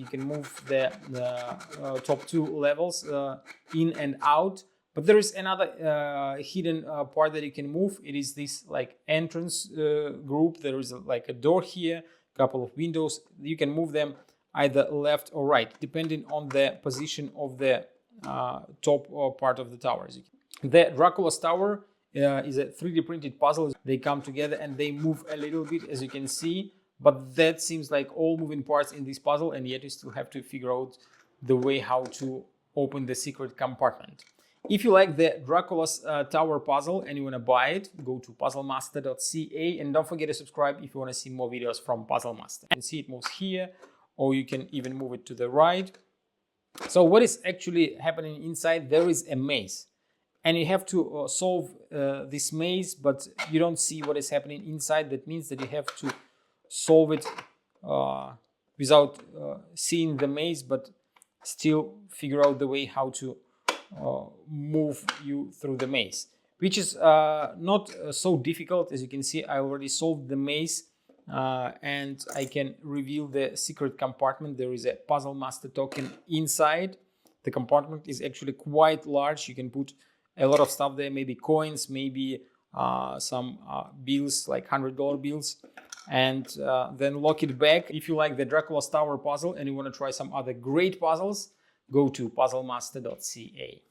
can move the top 2 levels in and out. But there is another hidden part that you can move. It is this like entrance group. There is like a door here, a couple of windows. You can move them either left or right, depending on the position of the top part of the tower. The Dracula's tower is a 3D printed puzzle. They come together and they move a little bit, as you can see. But that seems like all moving parts in this puzzle, and yet you still have to figure out the way how to open the secret compartment. If you like the Dracula's tower puzzle and you want to buy it, go to puzzlemaster.ca, and don't forget to subscribe if you want to see more videos from Puzzle Master. You can see it moves here, or you can even move it to the right. So what is actually happening inside? There is a maze, and you have to solve this maze, but you don't see what is happening inside. That means that you have to solve it without seeing the maze, but still figure out the way how to move you through the maze, which is not so difficult. As you can see, I already solved the maze, and I can reveal the secret compartment. There is a Puzzle Master token inside. The compartment is actually quite large. You can put a lot of stuff there, maybe coins, maybe some bills, like $100 bills, and then lock it back. If you like the Dracula's Tower puzzle and you want to try some other great puzzles, go to puzzlemaster.ca.